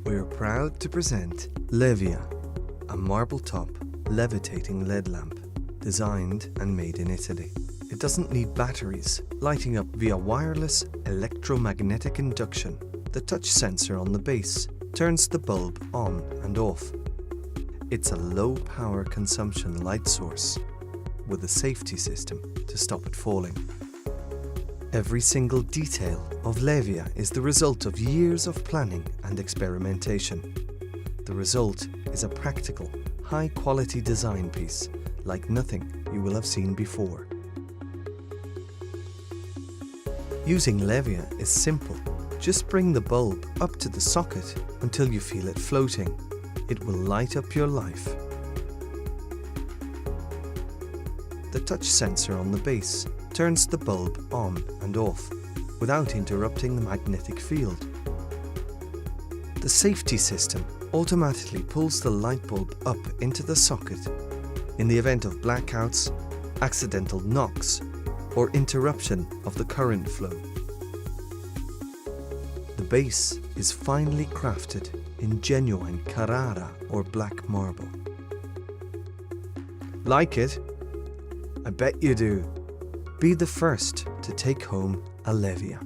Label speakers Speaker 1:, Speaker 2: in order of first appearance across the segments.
Speaker 1: We're proud to present Levia, a marble-top, levitating LED lamp, designed and made in Italy. It doesn't need batteries, lighting up via wireless electromagnetic induction. The touch sensor on the base turns the bulb on and off. It's a low power consumption light source with a safety system to stop it falling. Every single detail of Levia is the result of years of planning and experimentation. The result is a practical, high-quality design piece like nothing you will have seen before. Using Levia is simple. Just bring the bulb up to the socket until you feel it floating. It will light up your life. The touch sensor on the base turns the bulb on and off without interrupting the magnetic field. The safety system automatically pulls the light bulb up into the socket in the event of blackouts, accidental knocks, or interruption of the current flow. The base is finely crafted in genuine Carrara or black marble. Like it? I bet you do. Be the first to take home a Levia.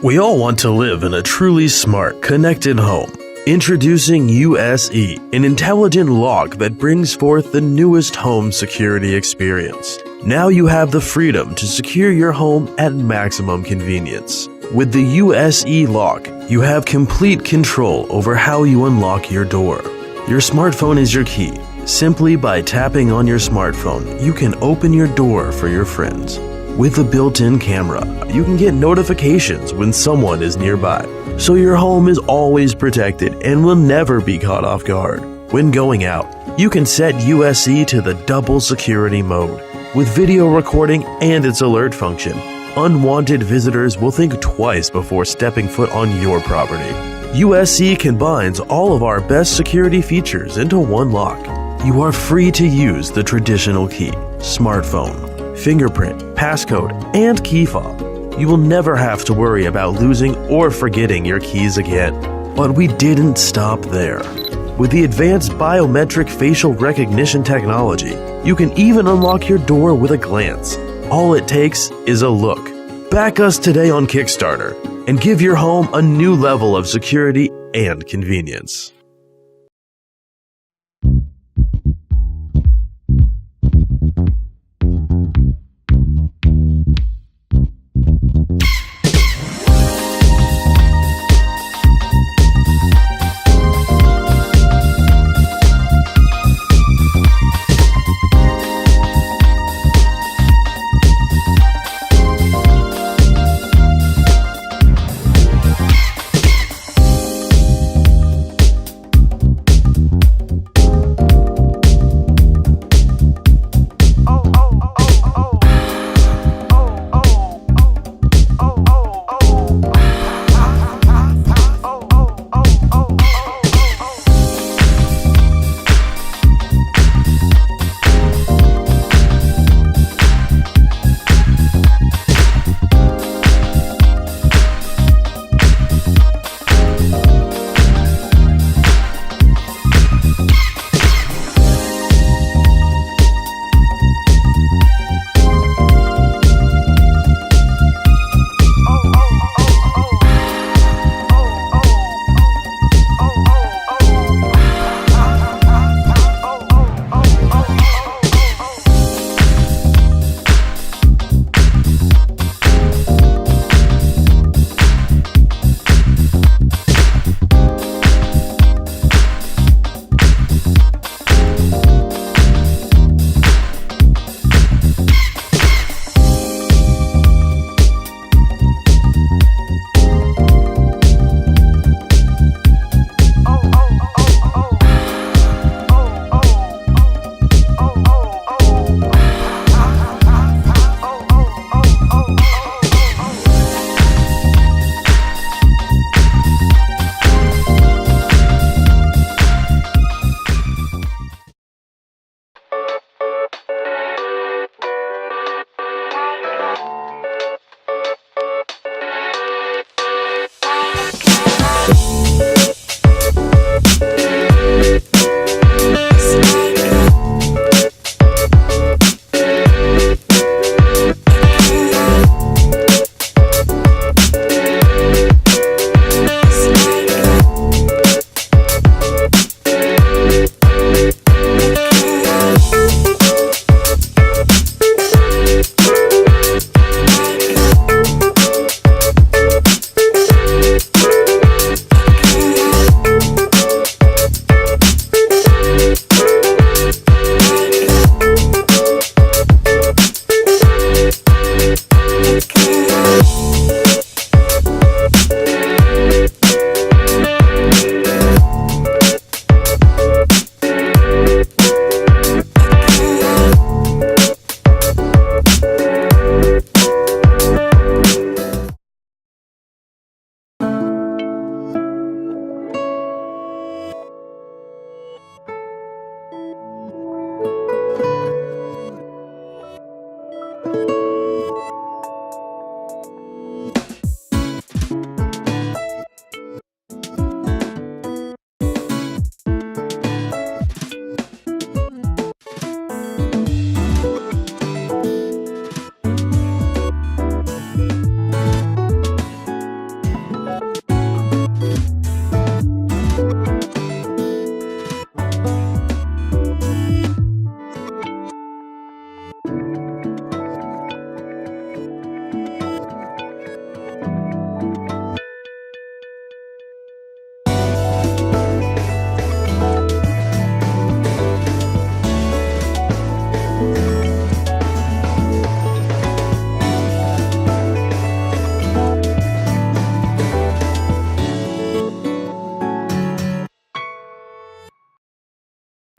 Speaker 2: We all want to live in a truly smart, connected home. Introducing USE, an intelligent lock that brings forth the newest home security experience. Now you have the freedom to secure your home at maximum convenience. With the USE lock, you have complete control over how you unlock your door. Your smartphone is your key. Simply by tapping on your smartphone, you can open your door for your friends. With a built-in camera, you can get notifications when someone is nearby, so your home is always protected and will never be caught off guard. When going out, you can set USE to the double security mode. With video recording and its alert function, unwanted visitors will think twice before stepping foot on your property. USE combines all of our best security features into one lock. You are free to use the traditional key, smartphone, fingerprint, passcode, and key fob. You will never have to worry about losing or forgetting your keys again. But we didn't stop there. With the advanced biometric facial recognition technology, you can even unlock your door with a glance. All it takes is a look. Back us today on Kickstarter and give your home a new level of security and convenience.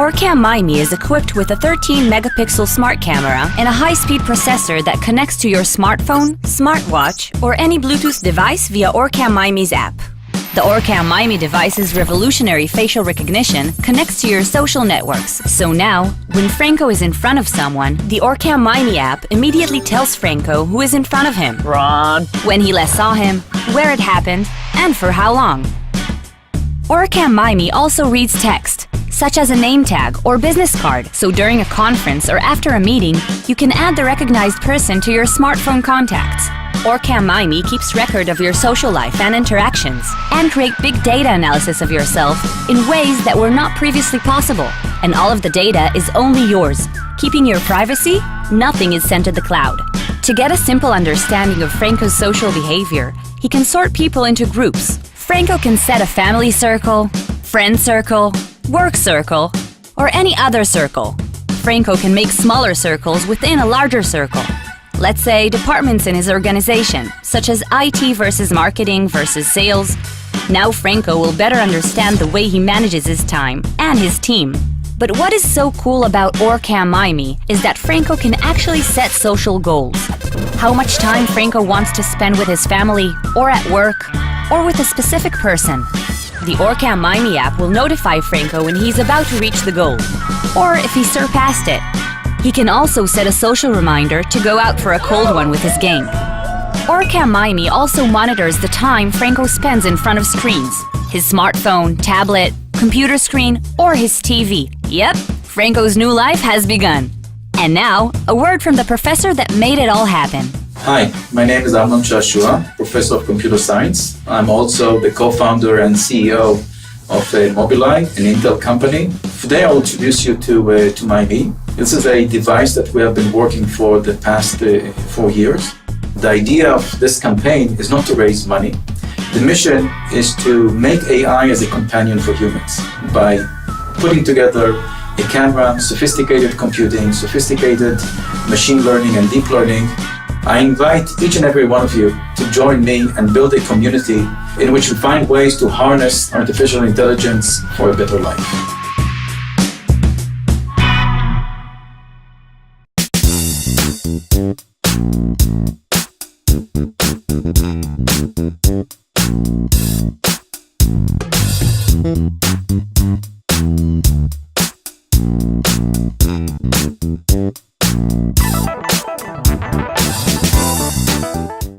Speaker 3: Orcam MyMe is equipped with a 13-megapixel smart camera and a high-speed processor that connects to your smartphone, smartwatch, or any Bluetooth device via Orcam MyMe's app. The Orcam MyMe device's revolutionary facial recognition connects to your social networks. So now, when Franco is in front of someone, the Orcam MyMe app immediately tells Franco who is in front of him,
Speaker 4: Ron.
Speaker 3: when he last saw him, where it happened, and for how long. Orcam MyMe also reads text, such as a name tag or business card, so during a conference or after a meeting, you can add the recognized person to your smartphone contacts. Orcam MyMe keeps record of your social life and interactions, and create big data analysis of yourself in ways that were not previously possible. And all of the data is only yours. Keeping your privacy, nothing is sent to the cloud. To get a simple understanding of Franco's social behavior, he can sort people into groups. Franco can set a family circle, friend circle, work circle, or any other circle. Franco can make smaller circles within a larger circle. Let's say departments in his organization, such as IT versus marketing versus sales. Now Franco will better understand the way he manages his time and his team. But what is so cool about Orcam MyMe is that Franco can actually set social goals. How much time Franco wants to spend with his family, or at work, or with a specific person. The Orcam MyMe app will notify Franco when he's about to reach the goal, or if he surpassed it. He can also set a social reminder to go out for a cold one with his gang. Orcam MyMe also monitors the time Franco spends in front of screens, his smartphone, tablet, computer screen, or his TV. Yep, Franco's new life has begun. And now, a word from the professor that made it all happen.
Speaker 5: Hi, my name is Amnon Shashua, Professor of Computer Science. I'm also the co-founder and CEO of Mobileye, an Intel company. Today I will introduce you to MyMe. This is a device that we have been working for the past 4 years. The idea of this campaign is not to raise money. The mission is to make AI as a companion for humans by putting together a camera, sophisticated computing, sophisticated machine learning and deep learning. I invite each and every one of you to join me and build a community in which we find ways to harness artificial intelligence for a better life.